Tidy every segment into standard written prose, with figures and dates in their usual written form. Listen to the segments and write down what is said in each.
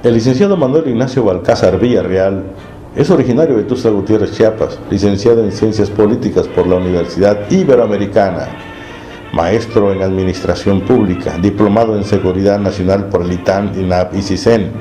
El licenciado Manuel Ignacio Balcázar Villarreal es originario de Tuxtla Gutiérrez, Chiapas, licenciado en Ciencias Políticas por la Universidad Iberoamericana, maestro en Administración Pública, diplomado en Seguridad Nacional por el ITAM, INAP y CISEN,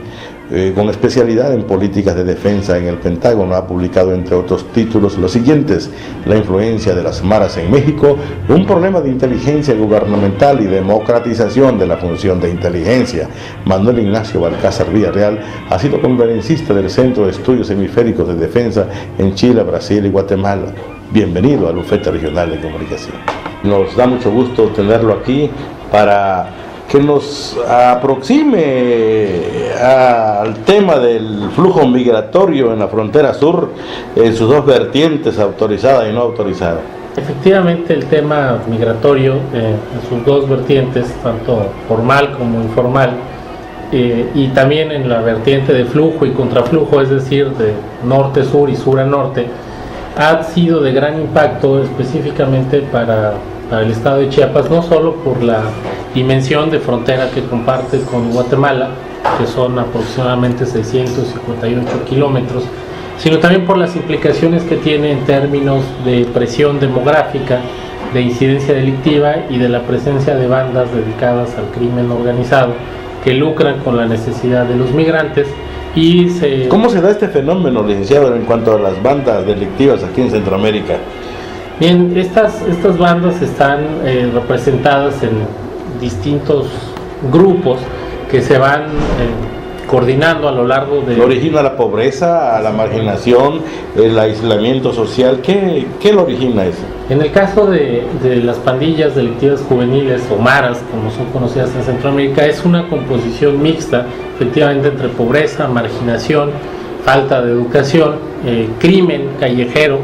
con especialidad en Políticas de Defensa en el Pentágono. Ha publicado, entre otros títulos, los siguientes: La influencia de las maras en México, un problema de inteligencia gubernamental y democratización de la función de inteligencia. Manuel Ignacio Balcázar Villarreal ha sido conferencista del Centro de Estudios Hemisféricos de Defensa en Chile, Brasil y Guatemala. Bienvenido al Bufete Regional de Comunicación. Nos da mucho gusto tenerlo aquí para que nos aproxime al tema del flujo migratorio en la frontera sur, en sus dos vertientes, autorizada y no autorizada. Efectivamente, el tema migratorio en sus dos vertientes, tanto formal como informal, y también en la vertiente de flujo y contraflujo, es decir, de norte-sur y sur a norte, ha sido de gran impacto específicamente para el estado de Chiapas, no solo por la dimensión de frontera que comparte con Guatemala, que son aproximadamente 658 kilómetros, sino también por las implicaciones que tiene en términos de presión demográfica, de incidencia delictiva y de la presencia de bandas dedicadas al crimen organizado que lucran con la necesidad de los migrantes. ¿Cómo se da este fenómeno, licenciado, en cuanto a las bandas delictivas aquí en Centroamérica? Bien, estas bandas están representadas en distintos grupos que se van coordinando a lo largo de... ¿Origina la pobreza, la marginación, el aislamiento social? ¿Qué lo origina eso? En el caso de las pandillas delictivas juveniles o maras, como son conocidas en Centroamérica, es una composición mixta, efectivamente, entre pobreza, marginación, falta de educación, crimen callejero,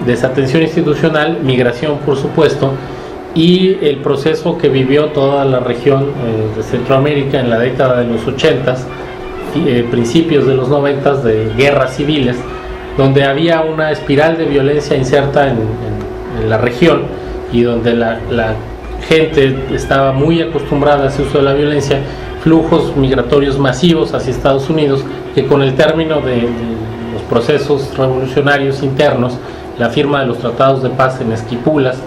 desatención institucional, migración, por supuesto, y el proceso que vivió toda la región de Centroamérica en la década de los 80s, principios de los 90s, de guerras civiles, donde había una espiral de violencia inserta en la región y donde la gente estaba muy acostumbrada a ese uso de la violencia, flujos migratorios masivos hacia Estados Unidos, que con el término de los procesos revolucionarios internos, la firma de los tratados de paz en Esquipulas,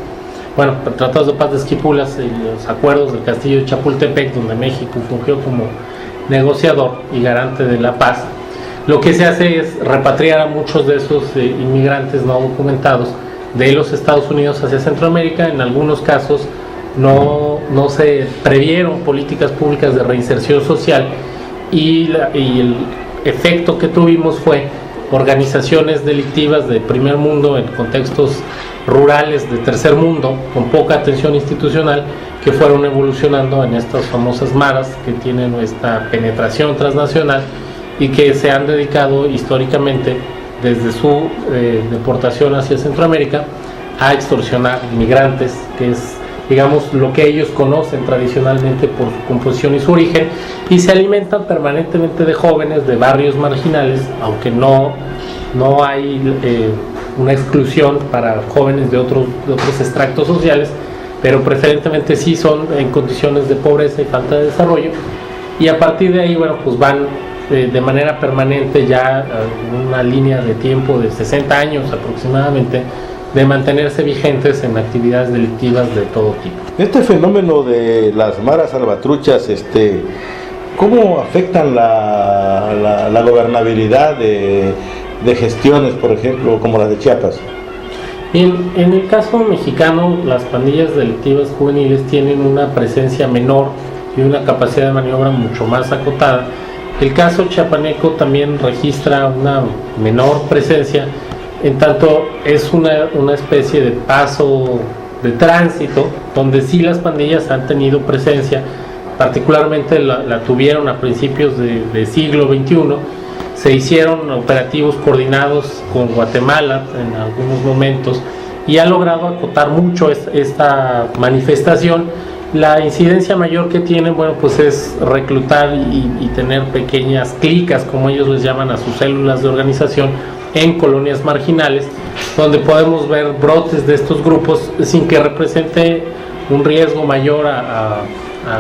tratados de paz de Esquipulas y los acuerdos del Castillo de Chapultepec, donde México fungió como negociador y garante de la paz, lo que se hace es repatriar a muchos de esos inmigrantes no documentados de los Estados Unidos hacia Centroamérica. En algunos casos no se previeron políticas públicas de reinserción social y el efecto que tuvimos fue organizaciones delictivas de primer mundo en contextos rurales de tercer mundo con poca atención institucional, que fueron evolucionando en estas famosas maras que tienen esta penetración transnacional y que se han dedicado históricamente desde su deportación hacia Centroamérica a extorsionar migrantes, que es, digamos, lo que ellos conocen tradicionalmente por su composición y su origen, y se alimentan permanentemente de jóvenes de barrios marginales, aunque no hay una exclusión para jóvenes de otros extractos sociales, pero preferentemente sí son en condiciones de pobreza y falta de desarrollo, y a partir de ahí, pues van de manera permanente, ya en una línea de tiempo de 60 años aproximadamente, de mantenerse vigentes en actividades delictivas de todo tipo. Este fenómeno de las maras salvatruchas, ¿cómo afectan la gobernabilidad de gestiones, por ejemplo, como las de Chiapas? En el caso mexicano, las pandillas delictivas juveniles tienen una presencia menor y una capacidad de maniobra mucho más acotada. El caso chiapaneco también registra una menor presencia, en tanto es una especie de paso de tránsito, donde sí las pandillas han tenido presencia, particularmente la tuvieron a principios de siglo XXI. Se hicieron operativos coordinados con Guatemala en algunos momentos y ha logrado acotar mucho esta manifestación. La incidencia mayor que tienen, pues es reclutar y tener pequeñas clicas, como ellos les llaman a sus células de organización, en colonias marginales, donde podemos ver brotes de estos grupos sin que represente un riesgo mayor a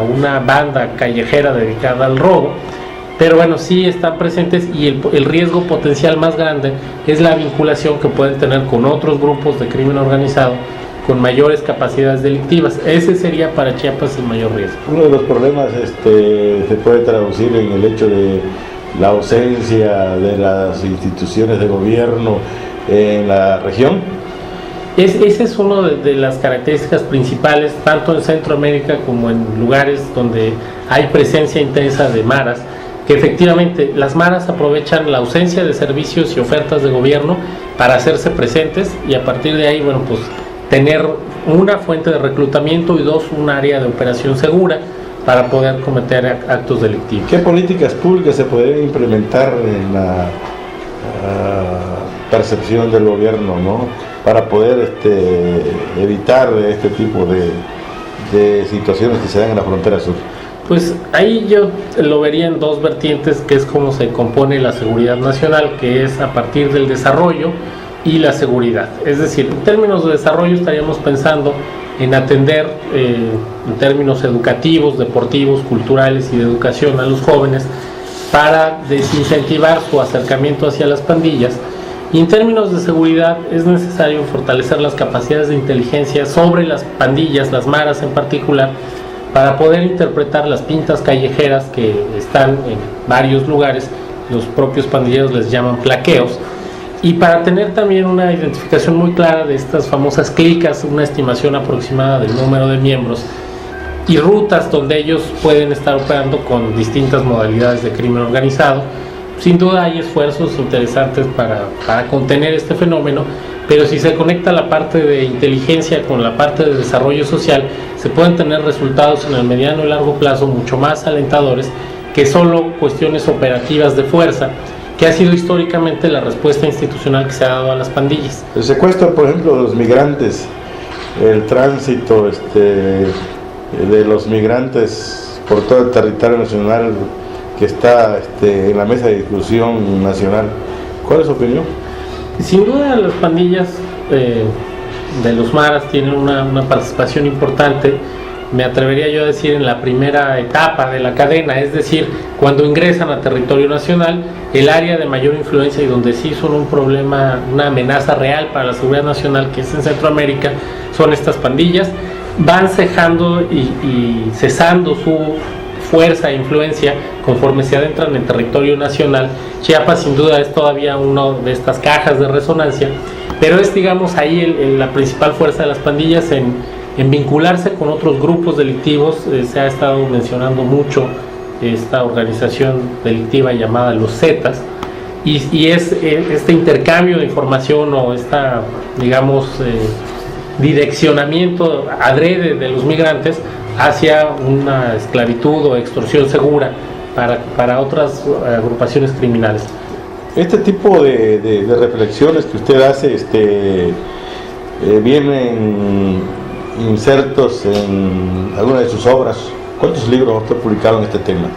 una banda callejera dedicada al robo, pero bueno, sí están presentes, y el riesgo potencial más grande es la vinculación que pueden tener con otros grupos de crimen organizado con mayores capacidades delictivas. Ese sería para Chiapas el mayor riesgo. Uno de los problemas se puede traducir en el hecho de la ausencia de las instituciones de gobierno en la región. Esa es una de las características principales, tanto en Centroamérica como en lugares donde hay presencia intensa de maras, que efectivamente las maras aprovechan la ausencia de servicios y ofertas de gobierno para hacerse presentes, y a partir de ahí, bueno, pues tener una fuente de reclutamiento, y dos, un área de operación segura para poder cometer actos delictivos. ¿Qué políticas públicas se podrían implementar en la percepción del gobierno, ¿no?, para poder evitar este tipo de situaciones que se dan en la frontera sur? Pues ahí yo lo vería en dos vertientes, que es cómo se compone la seguridad nacional, que es a partir del desarrollo y la seguridad. Es decir, en términos de desarrollo estaríamos pensando en atender en términos educativos, deportivos, culturales y de educación a los jóvenes para desincentivar su acercamiento hacia las pandillas. Y en términos de seguridad es necesario fortalecer las capacidades de inteligencia sobre las pandillas, las maras en particular, para poder interpretar las pintas callejeras que están en varios lugares. Los propios pandilleros les llaman plaqueos, y para tener también una identificación muy clara de estas famosas clicas, una estimación aproximada del número de miembros y rutas donde ellos pueden estar operando con distintas modalidades de crimen organizado. Sin duda hay esfuerzos interesantes para contener este fenómeno, pero si se conecta la parte de inteligencia con la parte de desarrollo social, se pueden tener resultados en el mediano y largo plazo mucho más alentadores que solo cuestiones operativas de fuerza, que ha sido históricamente la respuesta institucional que se ha dado a las pandillas. El secuestro, por ejemplo, de los migrantes, el tránsito de los migrantes por todo el territorio nacional que está en la mesa de discusión nacional, ¿cuál es su opinión? Sin duda las pandillas de los maras tienen una participación importante, me atrevería yo a decir, en la primera etapa de la cadena, es decir, cuando ingresan a territorio nacional. El área de mayor influencia y donde sí son un problema, una amenaza real para la seguridad nacional, que es en Centroamérica, son estas pandillas. Van cejando y cesando su fuerza e influencia conforme se adentran en territorio nacional. Chiapas sin duda es todavía una de estas cajas de resonancia, pero es, digamos, ahí la principal fuerza de las pandillas en vincularse con otros grupos delictivos. Se ha estado mencionando mucho esta organización delictiva llamada los Zetas, y es este intercambio de información o esta, digamos, direccionamiento adrede de los migrantes hacia una esclavitud o extorsión segura para otras agrupaciones criminales. Este tipo de reflexiones que usted hace vienen insertos en alguna de sus obras. ¿Cuántos libros usted ha publicado en este tema?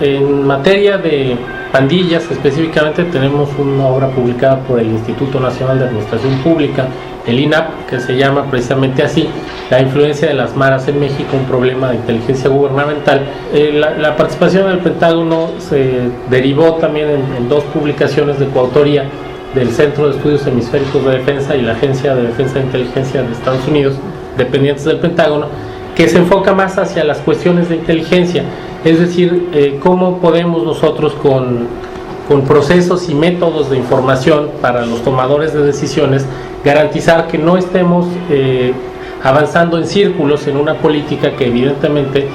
En materia de pandillas específicamente tenemos una obra publicada por el Instituto Nacional de Administración Pública, el INAP, que se llama precisamente así, la influencia de las maras en México, un problema de inteligencia gubernamental. La participación del Pentágono se derivó también en dos publicaciones de coautoría del Centro de Estudios Hemisféricos de Defensa y la Agencia de Defensa de Inteligencia de Estados Unidos, dependientes del Pentágono, que se enfoca más hacia las cuestiones de inteligencia, es decir, cómo podemos nosotros con procesos y métodos de información para los tomadores de decisiones garantizar que no estemos avanzando en círculos en una política que evidentemente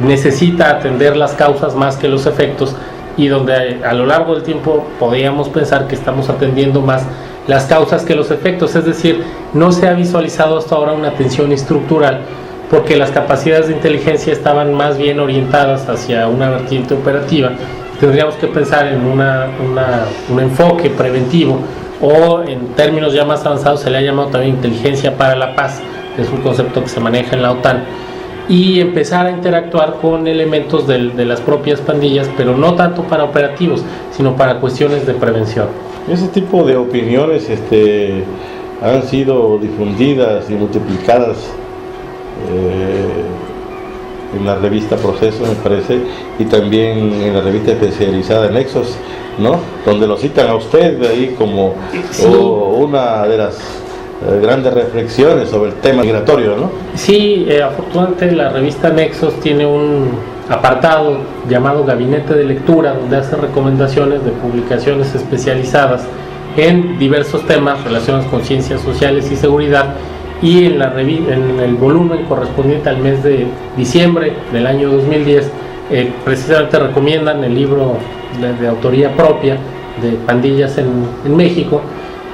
necesita atender las causas más que los efectos, y donde a lo largo del tiempo podríamos pensar que estamos atendiendo más las causas que los efectos. Es decir, no se ha visualizado hasta ahora una atención estructural, porque las capacidades de inteligencia estaban más bien orientadas hacia una vertiente operativa. Tendríamos que pensar en un enfoque preventivo, o en términos ya más avanzados se le ha llamado también inteligencia para la paz, que es un concepto que se maneja en la OTAN, y empezar a interactuar con elementos de las propias pandillas, pero no tanto para operativos, sino para cuestiones de prevención. Ese tipo de opiniones han sido difundidas y multiplicadas en la revista Proceso, me parece, y también en la revista especializada Nexos, ¿no? Donde lo citan a usted ahí como una de las grandes reflexiones sobre el tema migratorio, ¿no? Sí, afortunadamente la revista Nexos tiene un apartado llamado Gabinete de Lectura, donde hace recomendaciones de publicaciones especializadas en diversos temas relacionados con ciencias sociales y seguridad, y en el volumen correspondiente al mes de diciembre del año 2010 precisamente recomiendan el libro de autoría propia de Pandillas en México,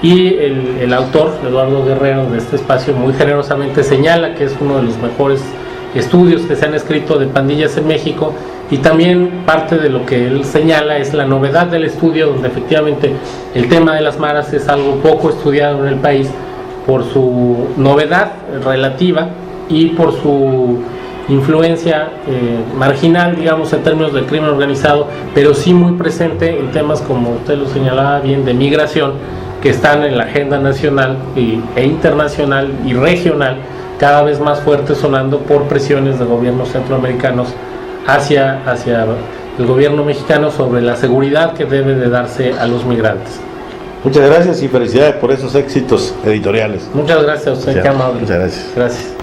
y el autor, Eduardo Guerrero, de este espacio muy generosamente señala que es uno de los mejores estudios que se han escrito de pandillas en México, y también parte de lo que él señala es la novedad del estudio, donde efectivamente el tema de las maras es algo poco estudiado en el país por su novedad relativa y por su influencia marginal, digamos, en términos del crimen organizado, pero sí muy presente en temas, como usted lo señalaba bien, de migración, que están en la agenda nacional e internacional y regional, cada vez más fuertes, sonando por presiones de gobiernos centroamericanos hacia el gobierno mexicano sobre la seguridad que debe de darse a los migrantes. Muchas gracias y felicidades por esos éxitos editoriales. Muchas gracias a usted, qué amable. Muchas gracias. Gracias.